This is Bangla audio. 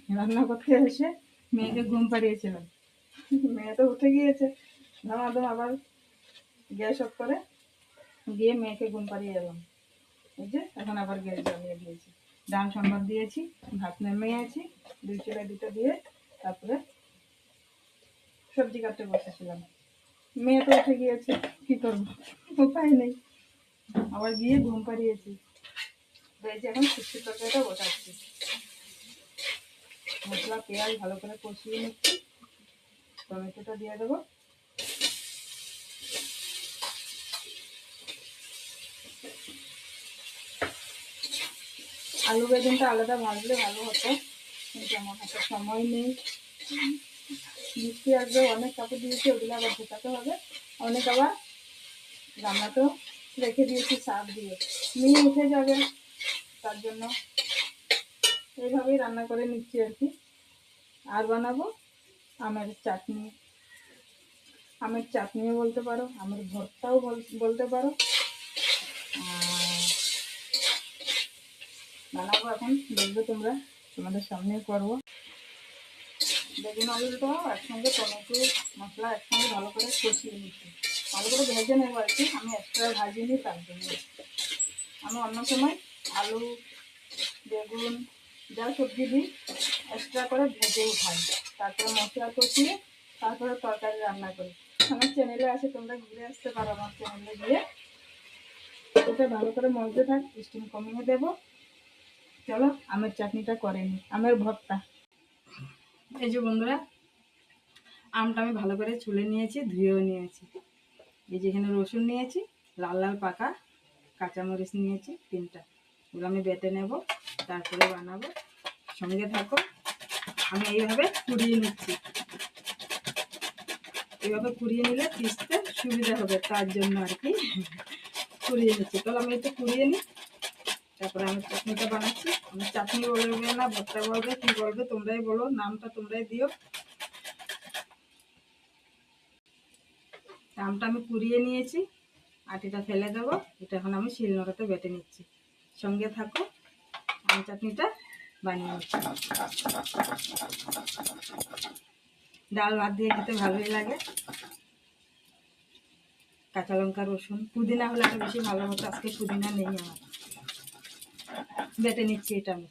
রান্না করতে এসে মেয়েকে ঘুম পাড়িয়েছিলাম। মেয়ে তো উঠে গিয়েছে, ধমাধম আবার গ্যাস অফ করে দিয়ে মেয়েকে ঘুম পাড়িয়ে এলাম। এই যে এখন আবার গ্যাস জ্বালিয়ে দিয়েছি, ডাল সম্বাদ দিয়েছি, ভাত নামিয়েছি, দুই চুলায় দুটো দিয়ে তারপরে সবজি কাটতে বসেছিলাম। মেয়ে তো উঠে গিয়েছে, কি করবো, উপায় নেই, আবার গিয়ে ঘুম পাড়িয়েছি। এই যে এখন শুক্তি তরকারিটা বসাচ্ছি, মশলা পেঁয়াজ ভালো করে কষিয়ে নিচ্ছি, টমেটোটা দিয়ে দেবো। আলু বেগুনটা আলাদা ভাজলে ভালো হতো, কিন্তু আমার হাতে সময় নেই। বৃষ্টি আসবে, অনেক কাপড় দিয়েছি, ওগুলো আবার ঢোকাতে হবে, অনেক আবার রান্নাতেও রেখে দিয়েছি শাক দিয়ে, মেয়ে উঠে যাবে, তার জন্য এইভাবেই রান্না করে নিচ্ছি আর কি। আর বানাবো আমের চাটনি, আমের চাটনিও বলতে পারো, আমের ভর্তাও বলতে পারো। আর বানাবো এখন, দেখবে তোমরা, তোমাদের সামনে করবো। বেগুন আলুটাও একসঙ্গে টমেটো মশলা একসঙ্গে ভালো করে কষিয়ে নিচ্ছি, ভালো করে ভেজে নেবো আর কি। আমি এক্সট্রা ভাজিনি, তার জন্য আমি অন্য সময় আলু বেগুন যা সবজি দিই এক্সট্রা করে ভেজেই খাই, তারপরে মশলা কষিয়ে তারপরে তরকারি রান্না করি। আমার চ্যানেলে আসে, তোমরা ঘুরে আসতে পারো আমার চ্যানেলে গিয়ে। ওটা ভালো করে মজতে থাক, স্টিম কমিয়ে দেবো। চলো আমের চাটনিটা করে নিই, আমের ভর্তা। এই যে বন্ধুরা, আমটা আমি ভালো করে ছুলে নিয়েছি, ধুয়েও নিয়েছি। এই যে এখানে রসুন নিয়েছি, লাল লাল পাকা কাঁচামরিচ নিয়েছি 3টা, ওগুলো আমি বেটে নেব, তারপরে বানাবো। সঙ্গে থাকো, আমি এইভাবে কুড়িয়ে নিচ্ছি, এইভাবে কুড়িয়ে নিলে পিসতে সুবিধা হবে, তার জন্য আর কি কুড়িয়ে নিচ্ছি। তাহলে আমি একটু কুড়িয়ে নিই, তারপরে আমি চাটনিটা বানাচ্ছি। আমি চাটনি বলবে না, ভর্তা বলবে, কি বলবে তোমরাই বলো, নামটা তোমরাই দিও। আমটা আমি কুড়িয়ে নিয়েছি, আটিটা ফেলে দেবো, এটা এখন আমি শিলনোড়াতে বেটে নিচ্ছি। সঙ্গে থাকো, আম চাটনিটা বানিয়ে নিচ্ছি। ডাল ভাত দিয়ে খেতে ভালোই লাগে। কাঁচা লঙ্কা রসুন পুদিনা হলে আরো বেশি ভালো হতো, আজকে পুদিনা নেই আমার। বেটে নিচ্ছি এটা আমি।